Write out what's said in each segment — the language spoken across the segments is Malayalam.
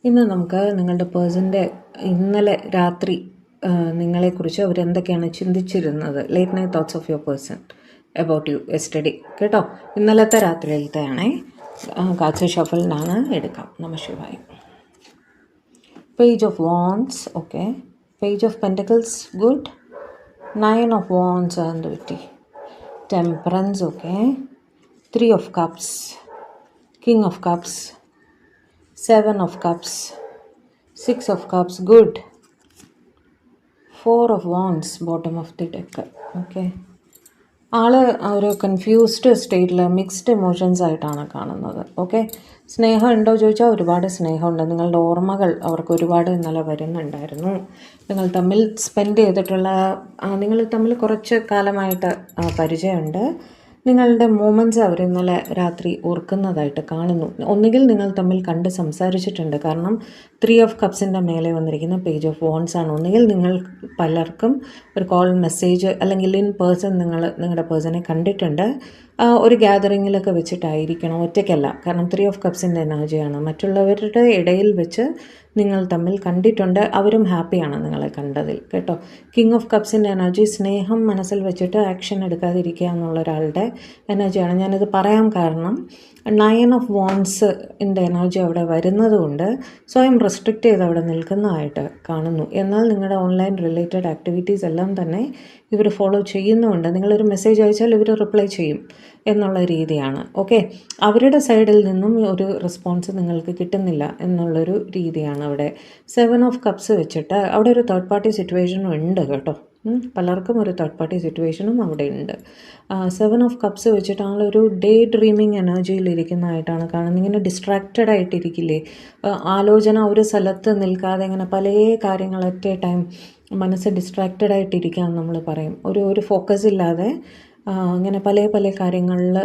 ഇന്ന് നമുക്ക് നിങ്ങളുടെ പേഴ്സൻ്റെ ഇന്നലെ രാത്രി നിങ്ങളെക്കുറിച്ച് അവരെന്തൊക്കെയാണ് ചിന്തിച്ചിരുന്നത്, late night thoughts of your person about you yesterday. കേട്ടോ, ഇന്നലത്തെ രാത്രിയിലത്തെ ആണേ. കാച്ച് ഷഫലിനാണ് എടുക്കാം. നമശിവായ. Page of wands, okay. Page of pentacles, good. 9 of wands എന്ത് പറ്റി? Temperance, okay. 3 of cups, king of cups, 7 of cups, 6 of cups, good. 4 of wands, bottom of the deck, okay. ആള് ഒരു കൺഫ്യൂസ്ഡ് സ്റ്റേറ്റിൽ മിക്സ്ഡ് ഇമോഷൻസ് ആയിട്ടാണ് കാണുന്നത്, ഓക്കെ. സ്നേഹം ഉണ്ടോ ചോദിച്ചാൽ ഒരുപാട് സ്നേഹമുണ്ട്. നിങ്ങളുടെ ഓർമ്മകൾ അവർക്ക് ഒരുപാട് ഇന്നലെ വരുന്നുണ്ടായിരുന്നു. നിങ്ങൾ തമ്മിൽ സ്പെൻഡ് ചെയ്തിട്ടുള്ള നിങ്ങൾ തമ്മിൽ കുറച്ച് കാലമായിട്ട് പരിചയമുണ്ട്. നിങ്ങളുടെ മൊമെൻറ്റ്സ് അവർ ഇന്നലെ രാത്രി ഓർക്കുന്നതായിട്ട് കാണുന്നു. ഒന്നുകിൽ നിങ്ങൾ തമ്മിൽ കണ്ട് സംസാരിച്ചിട്ടുണ്ട്, കാരണം 3 ഓഫ് കപ്സിൻ്റെ മേലെ വന്നിരിക്കുന്ന പേജ് ഓഫ് വോൺസ് ആണ്. ഒന്നുകിൽ നിങ്ങൾ പലർക്കും ഒരു കോൾ, മെസ്സേജ് അല്ലെങ്കിൽ ഇൻ പേഴ്സൺ നിങ്ങളുടെ പേഴ്സണെ കണ്ടിട്ടുണ്ട്. ഒരു ഗ്യാതറിങ്ങിലൊക്കെ വെച്ചിട്ടായിരിക്കണം, ഒറ്റയ്ക്കല്ല. കാരണം 3 ഓഫ് കപ്സിൻ്റെ എനർജിയാണ്. മറ്റുള്ളവരുടെ ഇടയിൽ വെച്ച് നിങ്ങൾ തമ്മിൽ കണ്ടിട്ടുണ്ട്. അവരും ഹാപ്പിയാണ് നിങ്ങളെ കണ്ടതിൽ, കേട്ടോ. കിങ് ഓഫ് കപ്സിൻ്റെ എനർജി സ്നേഹം മനസ്സിൽ വെച്ചിട്ട് ആക്ഷൻ എടുക്കാതിരിക്കുക എന്നുള്ള ഒരാളുടെ എനർജിയാണ്. ഞാനിത് പറയാൻ കാരണം 9 ഓഫ് വോൺസിൻ്റെ എനർജി അവിടെ വരുന്നത് കൊണ്ട് സ്വയം റെസ്ട്രിക്റ്റ് ചെയ്ത് അവിടെ നിൽക്കുന്നതായിട്ട് കാണുന്നു. എന്നാൽ നിങ്ങളുടെ ഓൺലൈൻ റിലേറ്റഡ് ആക്ടിവിറ്റീസ് എല്ലാം തന്നെ ഇവർ ഫോളോ ചെയ്യുന്നുമുണ്ട്. നിങ്ങളൊരു മെസ്സേജ് അയച്ചാൽ ഇവർ റിപ്ലൈ ചെയ്യും എന്നുള്ള രീതിയാണ്, ഓക്കെ. അവരുടെ സൈഡിൽ നിന്നും ഒരു റെസ്പോൺസ് നിങ്ങൾക്ക് കിട്ടുന്നില്ല എന്നുള്ളൊരു രീതിയാണ് അവിടെ. 7 ഓഫ് കപ്സ് വെച്ചിട്ട് അവിടെ ഒരു തേർഡ് പാർട്ടി സിറ്റുവേഷനും ഉണ്ട്, കേട്ടോ. പലർക്കും ഒരു തേർഡ് പാർട്ടി സിറ്റുവേഷനും അവിടെ ഉണ്ട്. 7 ഓഫ് കപ്സ് വെച്ചിട്ട് ആളൊരു ഡേ ഡ്രീമിങ് എനർജിയിലിരിക്കുന്നതായിട്ടാണ് കാണുന്നത്. ഇങ്ങനെ ഡിസ്ട്രാക്റ്റഡ് ആയിട്ടിരിക്കില്ലേ, ആലോചന ഒരു സ്ഥലത്ത് നിൽക്കാതെ ഇങ്ങനെ പല കാര്യങ്ങൾ അറ്റ് എ ടൈം മനസ്സ് ഡിസ്ട്രാക്റ്റഡ് ആയിട്ടിരിക്കുക എന്ന് നമ്മൾ പറയും. ഒരു ഫോക്കസ് ഇല്ലാതെ അങ്ങനെ പല കാര്യങ്ങളിൽ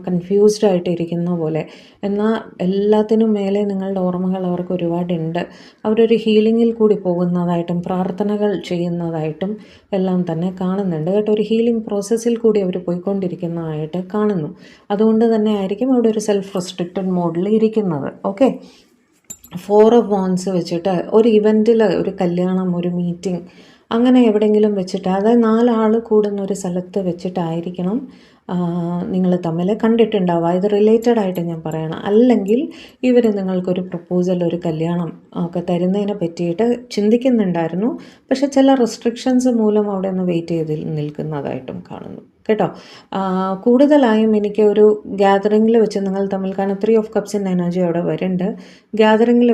കൺഫ്യൂസ്ഡ് ആയിട്ടിരിക്കുന്ന പോലെ. എന്നാൽ എല്ലാത്തിനും മേലെ നിങ്ങളുടെ ഓർമ്മകൾ അവർക്ക് ഒരുപാടുണ്ട്. അവരൊരു ഹീലിങ്ങിൽ കൂടി പോകുന്നതായിട്ടും പ്രാർത്ഥനകൾ ചെയ്യുന്നതായിട്ടും എല്ലാം തന്നെ കാണുന്നുണ്ട്, കേട്ടോ. ഒരു ഹീലിംഗ് പ്രോസസ്സിൽ കൂടി അവർ പോയിക്കൊണ്ടിരിക്കുന്നതായിട്ട് കാണുന്നു. അതുകൊണ്ട് തന്നെ ആയിരിക്കും അവിടെ ഒരു സെൽഫ് റെസ്ട്രിക്റ്റഡ് മോഡിൽ ഇരിക്കുന്നത്, ഓക്കെ. 4 ഓഫ് വോൺസ് വെച്ചിട്ട് ഒരു ഇവൻറ്റിൽ, ഒരു കല്യാണം, ഒരു മീറ്റിംഗ്, അങ്ങനെ എവിടെയെങ്കിലും വെച്ചിട്ട്, അതായത് 4 ആൾ കൂടുന്ന ഒരു സ്ഥലത്ത് വെച്ചിട്ടായിരിക്കണം നിങ്ങൾ തമ്മിൽ കണ്ടിട്ടുണ്ടാവുക. ഇത് റിലേറ്റഡ് ആയിട്ട് ഞാൻ പറയണം. അല്ലെങ്കിൽ ഇവർ നിങ്ങൾക്കൊരു പ്രപ്പോസൽ, ഒരു കല്യാണം ഒക്കെ തരുന്നതിനെ പറ്റിയിട്ട് ചിന്തിക്കുന്നുണ്ടായിരുന്നു. പക്ഷെ ചില റെസ്ട്രിക്ഷൻസ് മൂലം അവിടെ ഒന്ന് വെയിറ്റ് ചെയ്ത് നിൽക്കുന്നതായിട്ടും കാണുന്നു, കേട്ടോ. കൂടുതലായും എനിക്ക് ഒരു ഗ്യാതറിങ്ങിൽ വെച്ച് നിങ്ങൾ തമ്മിൽ, കാരണം 3 ഓഫ് കപ്സിൻ്റെ എനർജി അവിടെ വരുന്നുണ്ട്. ഗ്യാതറിങ്ങിൽ